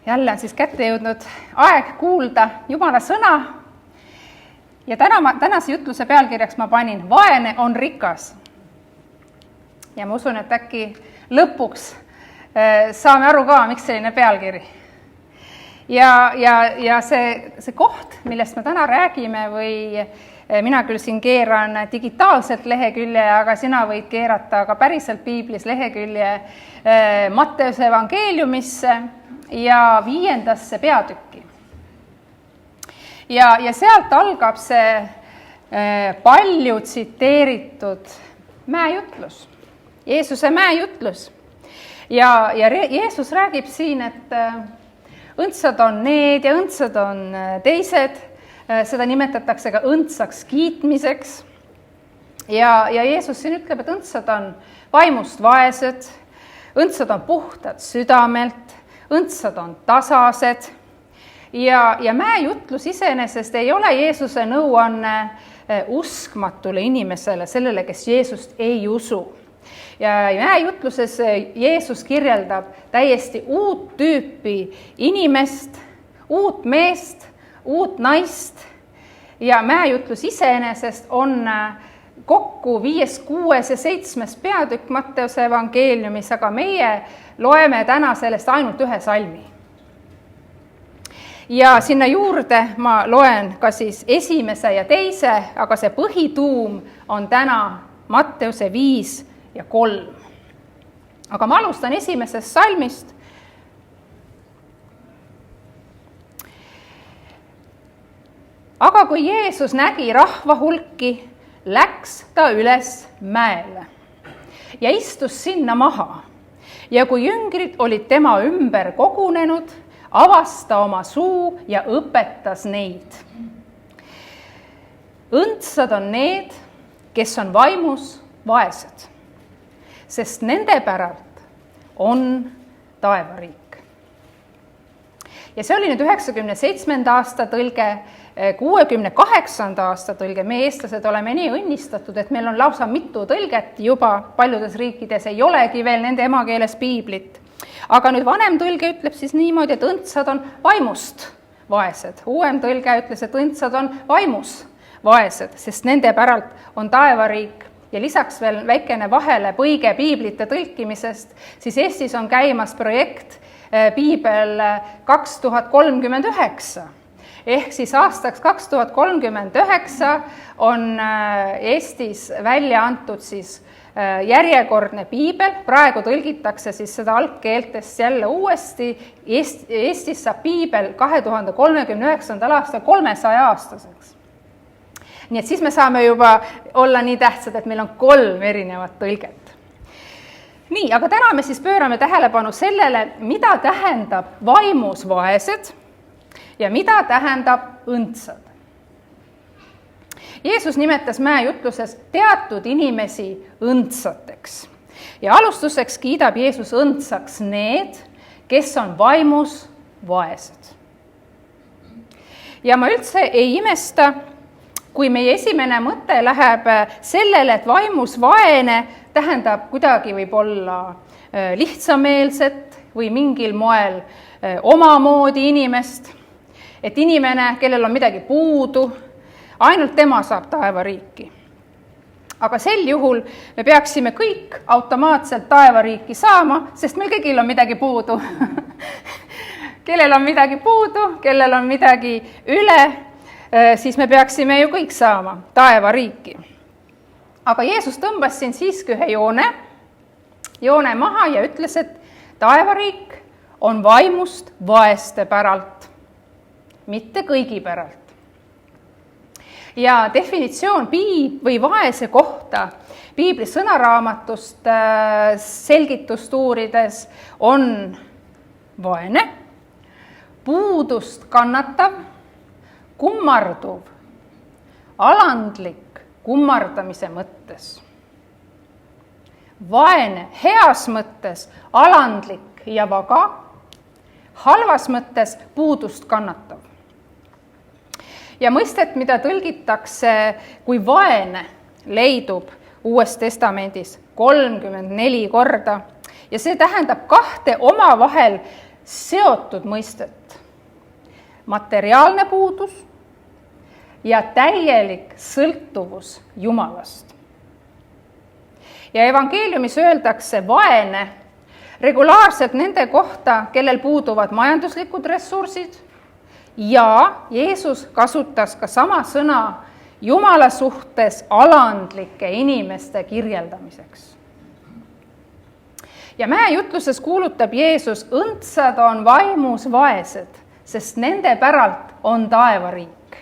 Jälle on siis kätte jõudnud aeg kuulda Jumala sõna. Ja tänase jutluse pealkirjaks ma panin Vaene on rikas. Ja ma usun, et äkki lõpuks saame aru ka, miks selline pealkiri. Ja see koht, millest me täna räägime või mina küll siin keeran digitaalselt lehekülje, aga sina võid keerata ka päriselt piiblis lehekülje Matteuse evangeeliumisse ja 5. peatükki. Ja sealt algab see palju tsiteeritud mäejutlus, Jeesuse mäejutlus. Ja Jeesus räägib siin, et õndsad on need ja õndsad on teised, seda nimetatakse ka õndsaks kiitmiseks. Ja Jeesus siin ütleb, et õndsad on vaimust vaesed, õndsad on puhtad südamelt, õndsad on tasased. Ja mäejutlus iseenesest ei ole Jeesuse nõuanne uskmatule inimesele, sellele, kes Jeesust ei usu. Ja mäejutluses Jeesus kirjeldab täiesti uut tüüpi inimest, uut meest, uut naist. Ja mäejutlus iseenesest on kokku 5., 6. ja 7. peatükk Matteuse evangeeliumis, aga meie loeme täna sellest ainult ühe salmi. Ja sinna juurde ma loen ka siis 1. ja 2., aga see põhituum on täna Matteuse 5 ja 3. Aga ma alustan 1. salmist. Aga kui Jeesus nägi rahva hulki, läks ta üles mäele ja istus sinna maha. Ja kui jüngrid olid tema ümber kogunenud, avas ta oma suu ja õpetas neid. Õndsad on need, kes on vaimus vaesed, sest nende päralt on taevariik. Ja see oli nüüd 97. aasta tõlge, 68. aasta tõlge. Me eestlased oleme nii õnnistatud, et meil on lausa mitu tõlget juba, paljudes riikides ei olegi veel nende emakeeles piiblit. Aga nüüd vanem tõlge ütleb siis niimoodi, et õndsad on vaimust vaesed. Uuem tõlge ütles, et õndsad on vaimus vaesed, sest nende päralt on taevariik. Ja lisaks veel väikene vahele põige piiblite tõlkimisest, siis Eestis on käimas projekt Piibel 2039. Ehk siis aastaks 2039 on Eestis välja antud siis järjekordne piibel. Praegu tõlgitakse siis seda algkeeltest jälle uuesti. Eestis saab piibel 2039. aastal 300-aastaseks. Nii et siis me saame juba olla nii tähtsad, et meil on 3 erinevat tõlget. Nii, aga täna me siis pöörame tähelepanu sellele, mida tähendab vaimus vaesed ja mida tähendab õndsad. Jeesus nimetas mäejutluses teatud inimesi õndsateks. Ja alustuseks kiidab Jeesus õndsaks need, kes on vaimus vaesed. Ja ma üldse ei imesta, kui meie esimene mõte läheb sellele, et vaimus vaene tähendab kuidagi võib-olla lihtsameelset või mingil moel omamoodi inimest, et inimene, kellel on midagi puudu, ainult tema saab taevariiki. Aga sel juhul me peaksime kõik automaatselt taevariiki saama, sest meil kõigil on midagi puudu. Kellel on midagi puudu, kellel on midagi üle, siis me peaksime ju kõik saama taevariiki. Aga Jeesus tõmbas siin siiski ühe joone maha ja ütles, et taevariik on vaimust vaeste päralt, mitte kõigi päralt. Ja definitsioon või vaese kohta piibli sõnaraamatust selgitust uurides on vaene, puudust kannatav, kummarduv, alandlik kummardamise mõttes. Vaene heas mõttes, alandlik ja vaga, halvas mõttes puudust kannatav. Ja mõistet, mida tõlgitakse kui vaene, leidub Uues Testamendis 34 korda ja see tähendab kahte omavahel seotud mõistet: materiaalne puudus ja täielik sõltuvus Jumalast. Ja evangeeliumis öeldakse vaene regulaarselt nende kohta, kellel puuduvad majanduslikud ressursid, ja Jeesus kasutas ka sama sõna Jumala suhtes alandlike inimeste kirjeldamiseks. Ja mäejutluses kuulutab Jeesus: õndsad on vaimus vaesed, sest nende päralt on taevariik.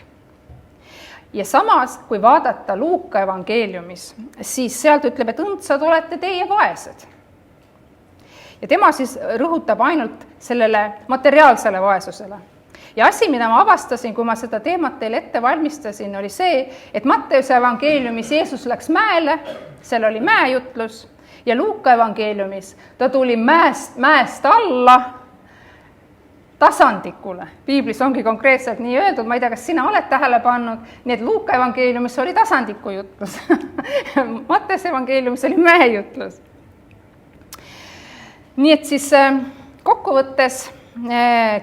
Ja samas, kui vaadata Luuka evangeeliumis, siis sealt ütleb, et õndsad olete teie vaesed. Ja tema siis rõhutab ainult sellele materiaalsele vaesusele. Ja asi, mida ma avastasin, kui ma seda teemat teile ette valmistasin, oli see, et Matteuse evangeeliumis Jeesus läks mäele, seal oli mäejutlus, ja Luuka evangeeliumis ta tuli mäest alla tasandikule. Piiblis ongi konkreetselt nii öeldud, ma ei tea, kas sina oled tähele pannud, nii et Luuka evangeeliumis oli tasandiku jutlus. Matteuse evangeeliumis oli mäejutlus. Nii et siis kokkuvõttes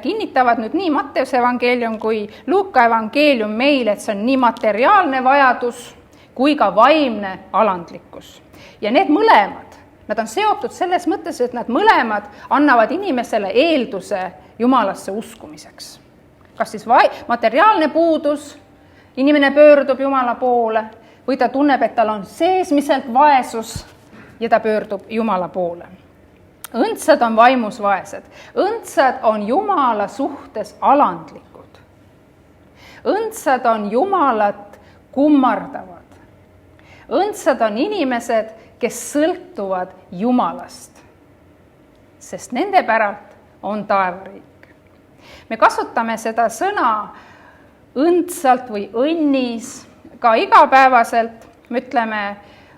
kinnitavad nüüd nii Matteuse evangeelium kui Luuka evangeelium meile, et see on nii materiaalne vajadus kui ka vaimne alandlikkus. Ja need mõlemad, nad on seotud selles mõttes, et nad mõlemad annavad inimesele eelduse Jumalasse uskumiseks. Kas siis materiaalne puudus, inimene pöördub Jumala poole, või ta tunneb, et tal on seesmiselt vaesus ja ta pöördub Jumala poole. Õndsad on vaimus vaesed. Õndsad on Jumala suhtes alandlikud. Õndsad on Jumalat kummardavad. Õndsad on inimesed, kes sõltuvad Jumalast, sest nende päralt on taevariik. Me kasutame seda sõna õndsalt või õnnis ka igapäevaselt. Me ütleme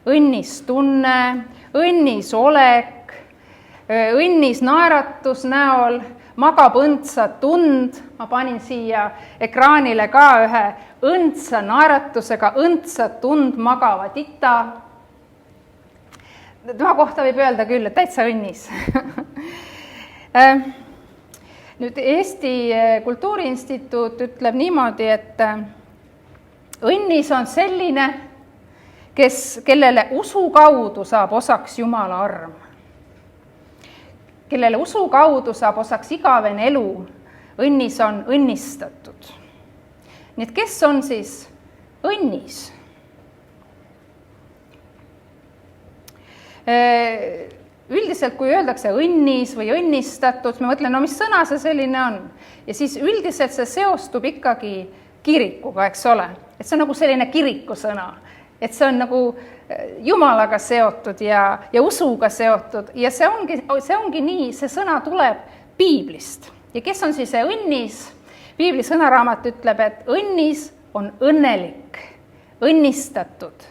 õnnis tunne, õnnis olek, õnnis naeratus näol, magab õndsa tund. Ma panin siia ekraanile ka ühe õndsa naeratusega õndsa tund magava tita. Tema kohta võib öelda küll, et täitsa õnnis. Nüüd Eesti Kultuuriinstituut ütleb niimoodi, et õnnis on selline, kellele usu kaudu saab osaks Jumala arm. Kellele usu kaudu saab osaks igavene elu, õnnis on õnnistatud. Nii et kes on siis õnnis? Üldiselt, kui öeldakse õnnis või õnnistatud, me mõtlen, no mis sõna see selline on? Ja siis üldiselt see seostub ikkagi kirikuga, eks ole. Et see on nagu selline kiriku sõna. Et see on nagu Jumalaga seotud ja usuga seotud. Ja see ongi nii, see sõna tuleb Piiblist. Ja kes on siis see õnnis? Piibli sõnaraamat ütleb, et õnnis on õnnelik, õnnistatud,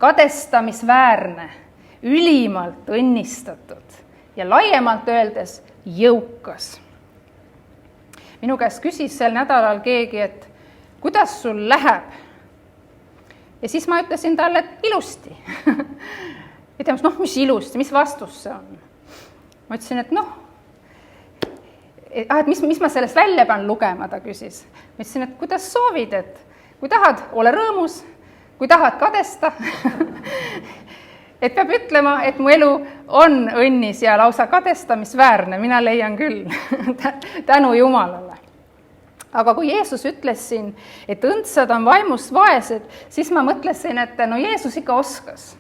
kadestamisväärne, ülimalt õnnistatud ja laiemalt öeldes jõukas. Minu käest küsis sel nädalal keegi, et kuidas sul läheb? Ja siis ma ütlesin talle, et ilusti. Ja temas, mis ilusti, mis vastus see on? Ma ütlesin, et et mis ma sellest välja pean lugema, ta küsis. Ma ütlesin, et kuidas soovid, et kui tahad, ole rõõmus, kui tahad kadesta. Et peab ütlema, et mu elu on õnnis ja lausa kadestamisväärne, mina leian küll, tänu Jumalale. Aga kui Jeesus ütles siin, et õndsad on vaimust vaesed, siis ma mõtlesin, et Jeesus ikka oskas.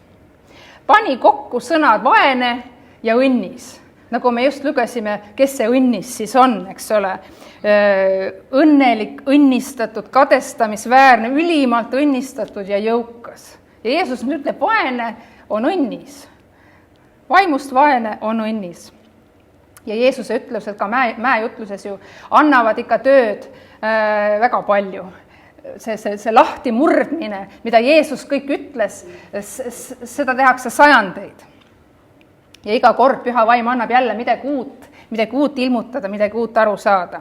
Pani kokku sõnad vaene ja õnnis. Nagu me just lugesime, kes see õnnis siis on, eks ole. Õnnelik, õnnistatud, kadestamisväärne, ülimalt õnnistatud ja jõukas. Ja Jeesus ütleb, vaene on õnnis. Vaimust vaene on õnnis. Ja Jeesuse ütlused ka mäejutluses ju annavad ikka tööd väga palju. See lahti murdmine, mida Jeesus kõik ütles, seda tehakse sajandeid. Ja iga kord püha vaim annab jälle midagi uut ilmutada, midagi uut aru saada.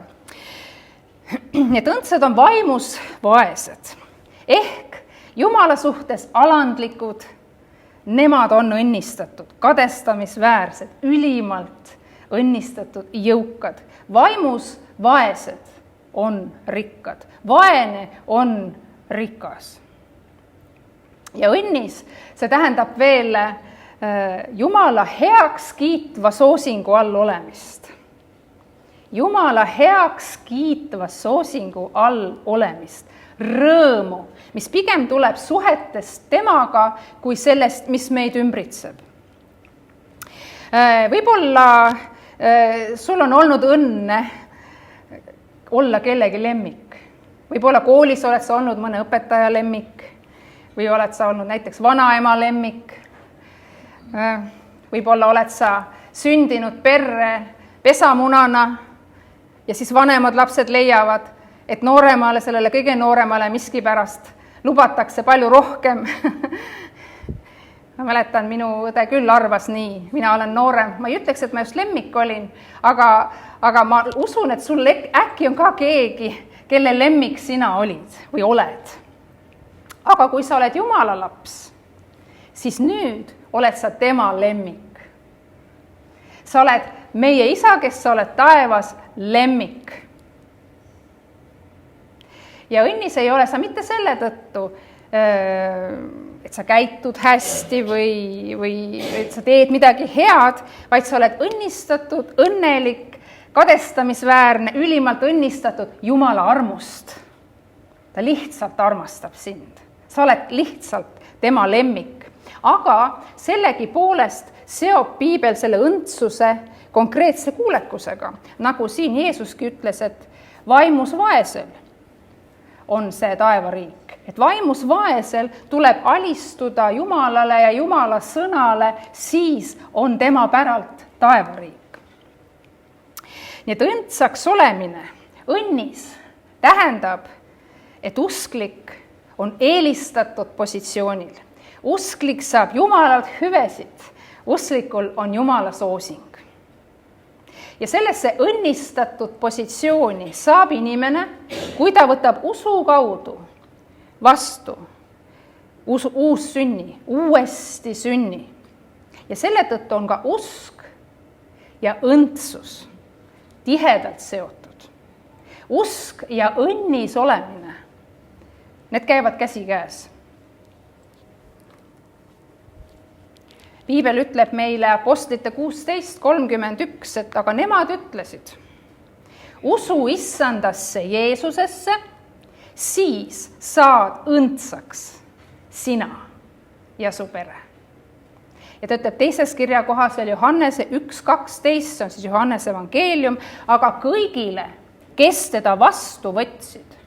Et õndsad on vaimus vaesed. Ehk Jumala suhtes alandlikud, nemad on õnnistatud, kadestamisväärsed, ülimalt õnnistatud jõukad, vaimus vaesed on rikkad, vaene on rikas. Ja õnnis, see tähendab veel Jumala heaks kiitva soosingu all olemist. Jumala heaks kiitva soosingu all olemist, rõõmu, mis pigem tuleb suhetest temaga kui sellest, mis meid ümbritseb. Võib-olla sul on olnud õnne olla kellegi lemmik. Võib-olla koolis oled sa olnud mõne õpetaja lemmik või oled sa olnud näiteks vanaema lemmik. Võib-olla oled sa sündinud perre pesamunana ja siis vanemad lapsed leiavad, et nooremale, sellele kõige nooremale miskipärast lubatakse palju rohkem. Ma mäletan, minu õde küll arvas nii, mina olen noorem. Ma ei ütleks, et ma just lemmik olin, aga ma usun, et sul äkki on ka keegi, kelle lemmik sina olid või oled. Aga kui sa oled Jumala laps, siis nüüd oled sa tema lemmik. Sa oled meie isa, kes sa oled taevas, lemmik. Ja õnnis ei ole sa mitte selle tõttu, et sa käitud hästi või et sa teed midagi head, vaid sa oled õnnistatud, õnnelik, kadestamisväärne, ülimalt õnnistatud Jumala armust. Ta lihtsalt armastab sind. Sa oled lihtsalt tema lemmik. Aga sellegi poolest seob piibel selle õndsuse konkreetse kuulekusega. Nagu siin Jeesuski ütles, et vaimus vaesel on see taevariik. Et vaimus vaesel tuleb alistuda Jumalale ja Jumala sõnale, siis on tema päralt taevariik. Nii et õndsaks olemine, õnnis tähendab, et usklik on eelistatud positsioonil. Usklik saab Jumalalt hüvesid, usklikul on Jumala soosing. Ja sellesse õnnistatud positsiooni saab inimene, kui ta võtab usu kaudu vastu uussünni, uuesti sünni. Ja selle tõttu on ka usk ja õndsus tihedalt seotud. Usk ja õnnis olemine, need käivad käsikäes. Piibel ütleb meile Apostlite 16:31, et aga nemad ütlesid, usu issandasse Jeesusesse, siis saad õndsaks sina ja su pere. Ja ta ütleb teises kirjakohas veel Johannese 1:12, see on siis Johannese evangeelium, aga kõigile, kes teda vastu võtsid,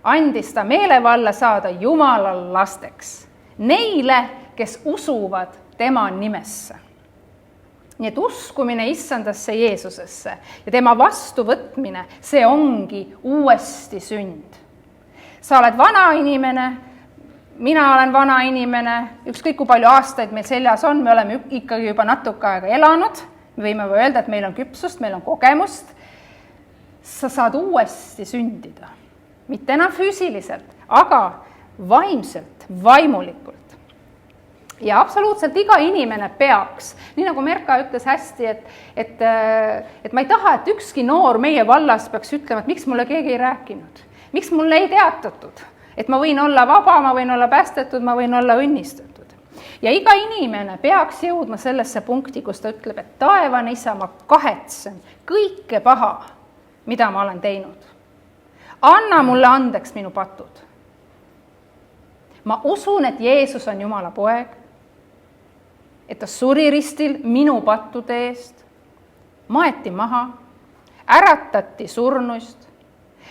andis ta meelevalla saada Jumala lasteks, neile, kes usuvad tema nimesse. Nii et uskumine issandasse Jeesusesse ja tema vastuvõtmine, see ongi uuesti sünd. Sa oled vana inimene, mina olen vana inimene, ükskõik kui palju aastaid meil seljas on, me oleme ikkagi juba natuke aega elanud, me võime öelda, et meil on küpsust, meil on kogemust. Sa saad uuesti sündida, mitte enam füüsiliselt, aga vaimselt, vaimulikult. Ja absoluutselt iga inimene peaks, nii nagu Merka ütles hästi, et ma ei taha, et ükski noor meie vallas peaks ütlema, et miks mulle keegi ei rääkinud, miks mulle ei teatatud, et ma võin olla vaba, ma võin olla päästetud, ma võin olla õnnistatud. Ja iga inimene peaks jõudma sellesse punkti, kus ta ütleb, et taevane isa, ma kahetsen kõike paha, mida ma olen teinud. Anna mulle andeks minu patud. Ma usun, et Jeesus on Jumala poeg, et ta suri ristil minu pattude eest, maeti maha, äratati surnuist.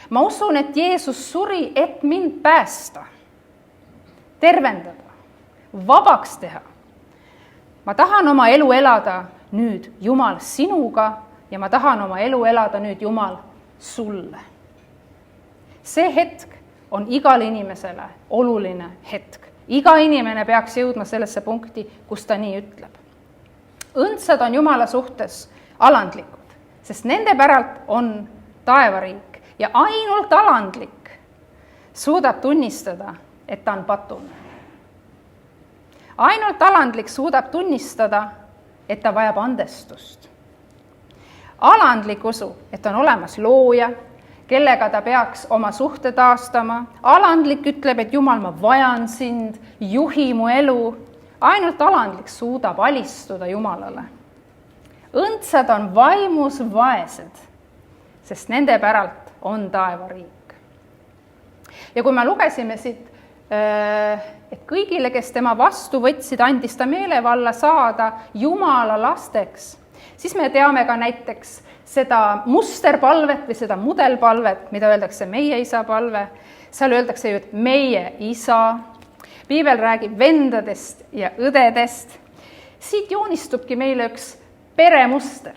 Ma usun, et Jeesus suri, et mind päästa, tervendada, vabaks teha. Ma tahan oma elu elada nüüd Jumal sinuga ja ma tahan oma elu elada nüüd Jumal sulle. See hetk on igale inimesele oluline hetk. Iga inimene peaks jõudma sellesse punkti, kus ta nii ütleb. Õndsad on Jumala suhtes alandlikud, sest nende päralt on taevariik ja ainult alandlik suudab tunnistada, et ta on patune. Ainult alandlik suudab tunnistada, et ta vajab andestust. Alandlik usu, et on olemas looja, kellega ta peaks oma suhte taastama. Alandlik ütleb, et Jumal, ma vajan sind, juhi mu elu. Ainult alandlik suudab alistuda Jumalale. Õndsad on vaimus vaesed, sest nende päralt on taevariik. Ja kui me lugesime siit, et kõigile, kes tema vastu võtsid, andis ta meelevalla saada Jumala lasteks, siis me teame ka näiteks seda musterpalvet või seda mudelpalvet, mida öeldakse meie isa palve. Seal öeldakse ju, et meie isa. Piibel räägib vendadest ja õdedest. Siit joonistubki meile üks peremuster.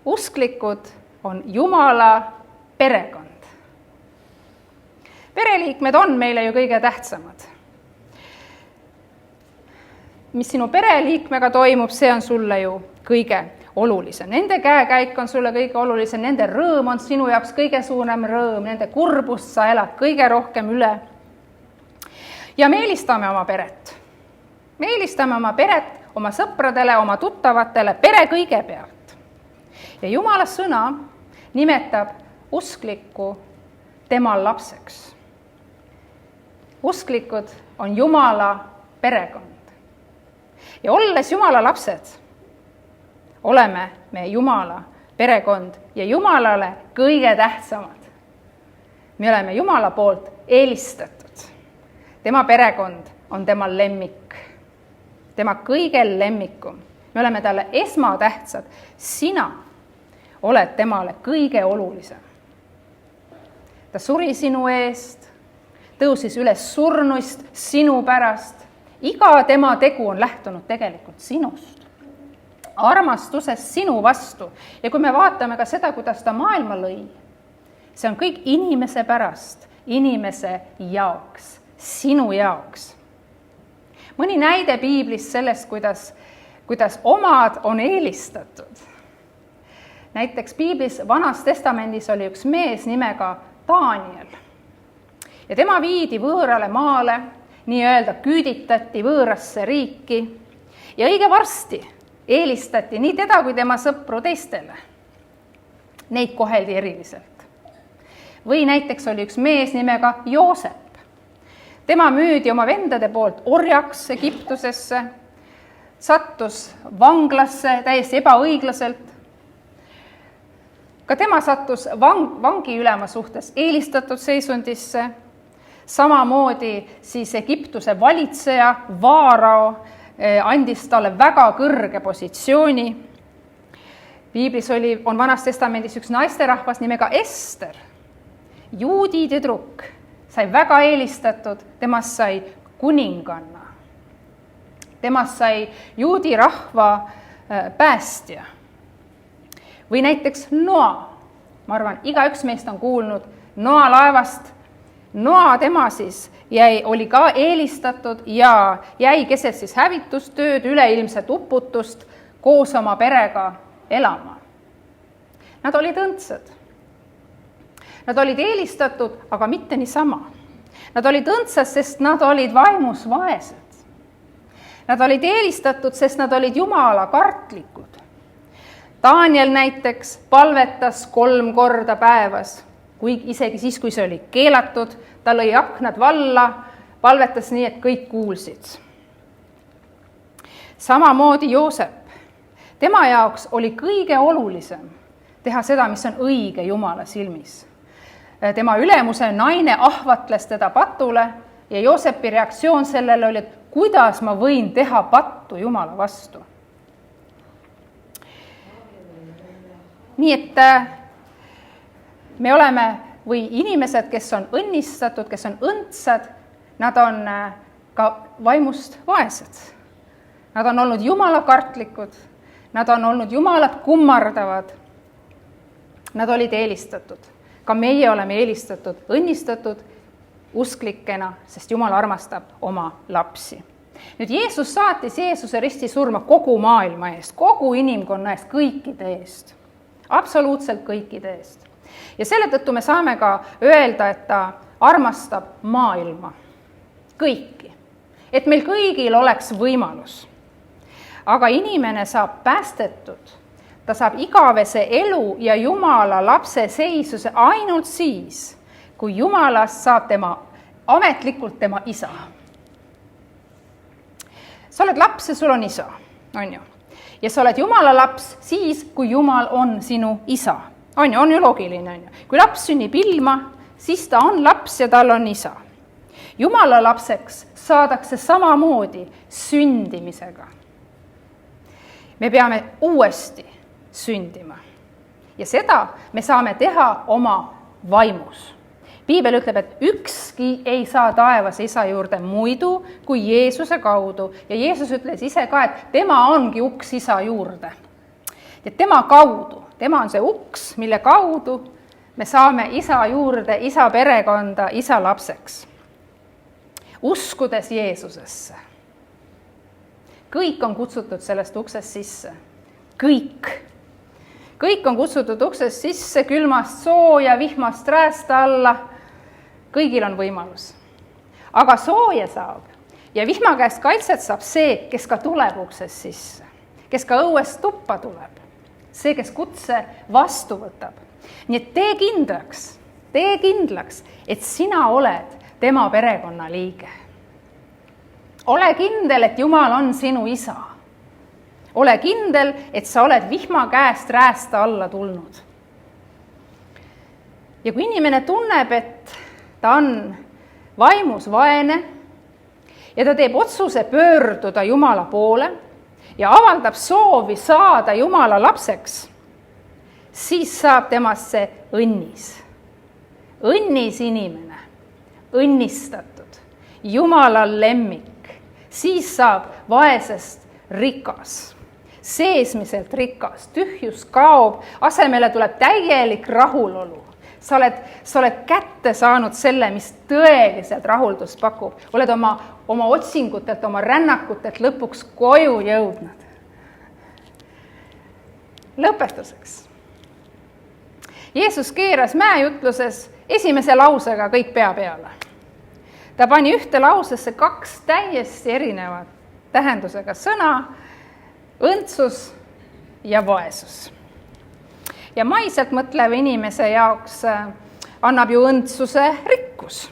Usklikud on Jumala perekond. Pereliikmed on meile ju kõige tähtsamad. Mis sinu pereliikmega toimub, see on sulle ju kõige olulisem. Nende käekäik on sulle kõige olulisem, nende rõõm on sinu jaoks kõige suurem rõõm, nende kurbust sa elad kõige rohkem üle. Ja me eelistame oma peret. Me eelistame oma peret oma sõpradele, oma tuttavatele, pere kõigepealt. Ja Jumala sõna nimetab usklikku tema lapseks. Usklikud on Jumala perekond. Ja olles Jumala lapsed, oleme me Jumala perekond ja Jumalale kõige tähtsamad. Me oleme Jumala poolt eelistatud. Tema perekond on tema lemmik, tema kõige lemmikum. Me oleme talle esmatähtsad. Sina oled temale kõige olulisem. Ta suri sinu eest, tõusis üles surnuist sinu pärast. Iga tema tegu on lähtunud tegelikult sinust. Armastusest sinu vastu. Ja kui me vaatame ka seda, kuidas ta maailma lõi, see on kõik inimese pärast, inimese jaoks, sinu jaoks. Mõni näide piiblist sellest, kuidas omad on eelistatud. Näiteks piiblis Vanas Testamendis oli üks mees nimega Daniel. Ja tema viidi võõrale maale, nii-öelda küüditati võõrasse riiki ja õige varsti eelistati nii teda kui tema sõpru teistele. Neid koheldi eriliselt. Või näiteks oli üks mees nimega Joosep. Tema müüdi oma vendade poolt orjaks Egiptusesse, sattus vanglasse täiesti ebaõiglaselt. Ka tema sattus vangiülema suhtes eelistatud seisundisse. Samamoodi siis Egiptuse valitseja Vaarao andis talle väga kõrge positsiooni. Piiblis on Vanas Testamendis üks naisterahvas nimega Ester. Juudi tüdruk sai väga eelistatud, temast sai kuninganna. Temast sai juudi rahva päästja. Või näiteks Noa. Ma arvan, igaüks meist on kuulnud Noa laevast. Noa tema siis oli ka eelistatud ja jäi keset siis hävitustööd, üleilmset uputust koos oma perega elama. Nad olid õndsad. Nad olid eelistatud, aga mitte niisama. Nad olid õndsad, sest nad olid vaimus vaesed. Nad olid eelistatud, sest nad olid Jumala kartlikud. Daniel näiteks palvetas 3 korda päevas. Isegi siis, kui see oli keelatud, ta lõi aknad valla, palvetas nii, et kõik kuulsid. Samamoodi Joosep. Tema jaoks oli kõige olulisem teha seda, mis on õige Jumala silmis. Tema ülemuse naine ahvatles teda patule ja Joosepi reaktsioon sellele oli, et kuidas ma võin teha pattu Jumala vastu. Nii et me oleme või inimesed, kes on õnnistatud, kes on õndsad, nad on ka vaimust vaesed. Nad on olnud Jumala kartlikud, nad on olnud Jumalat kummardavad, nad olid eelistatud. Ka meie oleme eelistatud, õnnistatud usklikena, sest Jumal armastab oma lapsi. Nüüd Jeesus saatis Jeesuse risti surma kogu maailma eest, kogu inimkonna eest, kõikide eest. Absoluutselt kõikide eest. Ja selle tõttu me saame ka öelda, et ta armastab maailma, kõiki. Et meil kõigil oleks võimalus. Aga inimene saab päästetud ta saab igavese elu ja Jumala lapse seisuse ainult siis, kui Jumalast saab ametlikult tema isa. Sa oled laps ja sul on isa, on ju? Ja sa oled Jumala laps siis, kui Jumal on sinu isa. On ju loogiline, on ju. Kui laps sünnib ilma, siis ta on laps ja tal on isa. Jumala lapseks saadakse samamoodi sündimisega. Me peame uuesti sündima. Ja seda me saame teha oma vaimus. Piibel ütleb, et ükski ei saa taevas isa juurde muidu kui Jeesuse kaudu. Ja Jeesus ütles ise ka, et tema ongi uks isa juurde. Ja tema kaudu, tema on see uks, mille kaudu me saame isa juurde, isa perekonda, isa lapseks. Uskudes Jeesusesse. Kõik on kutsutud sellest uksest sisse. Kõik. Kõik on kutsutud uksest sisse, külmast sooja, vihmast rääst alla. Kõigil on võimalus. Aga sooja saab ja vihma käest kaitset saab see, kes ka tuleb uksest sisse. Kes ka õuest tuppa tuleb. See, kes kutse vastu võtab. Nii et tee kindlaks, et sina oled tema perekonna liige. Ole kindel, et Jumal on sinu isa. Ole kindel, et sa oled vihma käest räästa alla tulnud. Ja kui inimene tunneb, et ta on vaimus vaene ja ta teeb otsuse pöörduda Jumala poole ja avaldab soovi saada Jumala lapseks, siis saab temasse õnnis. Õnnis inimene, õnnistatud, Jumala lemmik. Siis saab vaesest rikas, seesmiselt rikas, tühjus kaob, asemele tuleb täielik rahulolu. Sa oled kätte saanud selle, mis tõeliselt rahuldust pakub. Oled oma otsingutelt, oma rännakutelt lõpuks koju jõudnud. Lõpetuseks. Jeesus keeras mäejutluses esimese lausega kõik pea peale. Ta pani ühte lausesse 2 täiesti erinevat tähendusega sõna, õndsus ja vaesus. Ja maiselt mõtlev inimese jaoks annab ju õndsuse rikkus.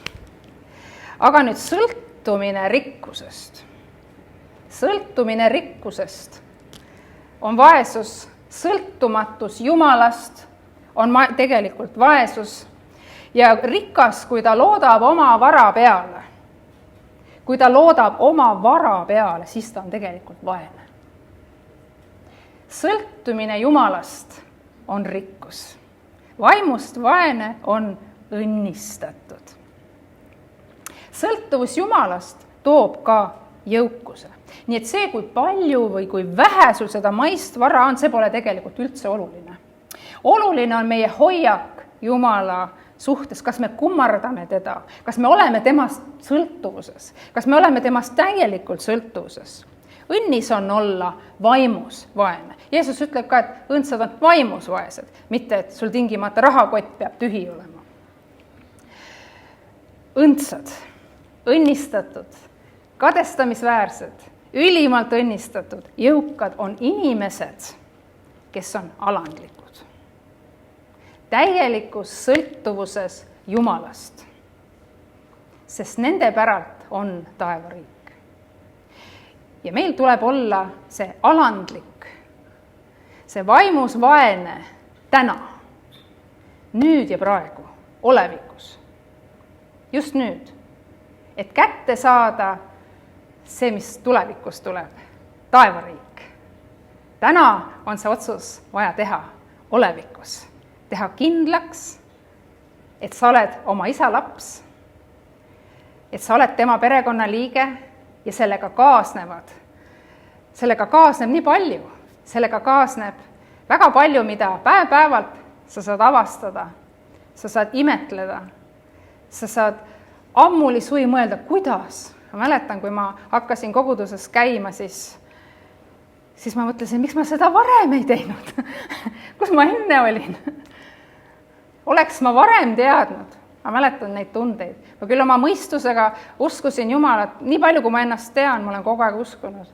Aga nüüd sõltumine rikkusest on vaesus, sõltumatus Jumalast on tegelikult vaesus ja rikas, kui ta loodab oma vara peale. Kui ta loodab oma vara peale, siis ta on tegelikult vaene. Sõltumine Jumalast on rikkus. Vaimust vaene on õnnistatud. Sõltuvus Jumalast toob ka jõukuse. Nii et see, kui palju või kui vähe sul seda maist vara on, see pole tegelikult üldse oluline. Oluline on meie hoiak Jumala suhtes, kas me kummardame teda, kas me oleme temast sõltuvuses, kas me oleme temast täielikult sõltuvuses. Õnnis on olla vaimus vaene. Jeesus ütleb ka, et õndsad on vaimus vaesed, mitte et sul tingimata rahakott peab tühi olema. Õndsad, õnnistatud, kadestamisväärsed, ülimalt õnnistatud, jõukad on inimesed, kes on alandlikud. Täielikus sõltuvuses Jumalast, sest nende päralt on taevariik. Ja meil tuleb olla see alandlik, see vaimus vaene täna, nüüd ja praegu, olevikus. Just nüüd, et kätte saada see, mis tulevikus tuleb, taevariik. Täna on see otsus vaja teha olevikus. Teha kindlaks, et sa oled oma isa laps, et sa oled tema perekonna liige ja sellega kaasneb nii palju, sellega kaasneb väga palju, mida päev-päevalt sa saad avastada, sa saad imetleda, sa saad ammuli suvi mõelda, kuidas. Ma mäletan, kui ma hakkasin koguduses käima, siis ma mõtlesin, miks ma seda varem ei teinud, kus ma enne olin. Oleks ma varem teadnud, ma mäletan neid tundeid. Ma küll oma mõistusega uskusin Jumalat, nii palju kui ma ennast tean, ma olen kogu aeg uskunud.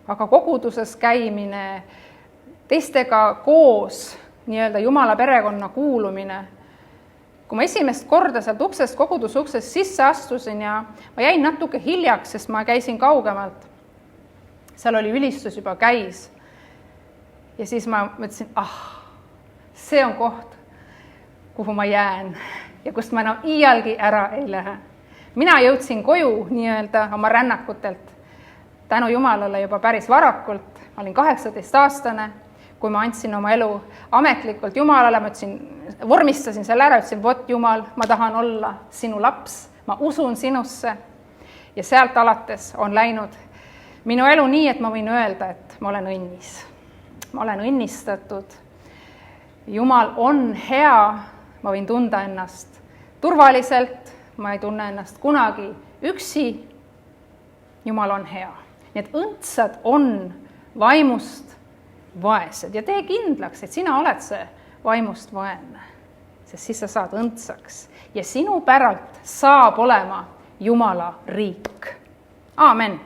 Aga koguduses käimine, teistega koos nii-öelda Jumala perekonna kuulumine. Kui ma esimest korda sealt uksest, koguduse uksest sisse astusin ja ma jäin natuke hiljaks, sest ma käisin kaugemalt. Seal oli ülistus juba käis. Ja siis ma mõtlesin, see on koht, kuhu ma jään ja kust ma enam iialgi ära ei lähe. Mina jõudsin koju nii-öelda oma rännakutelt tänu Jumalale juba päris varakult. Ma olin 18-aastane, kui ma andsin oma elu ametlikult Jumalale, ma vormistasin selle ära, ütlesin, vot Jumal, ma tahan olla sinu laps, ma usun sinusse. Ja sealt alates on läinud minu elu nii, et ma võin öelda, et ma olen õnnis. Ma olen õnnistatud. Jumal on hea, ma võin tunda ennast turvaliselt, ma ei tunne ennast kunagi üksi. Jumal on hea. Nii et õndsad on vaimust vaesed ja tee kindlaks, et sina oled see vaimust vaene, sest siis sa saad õndsaks ja sinu päralt saab olema Jumala riik. Aamen.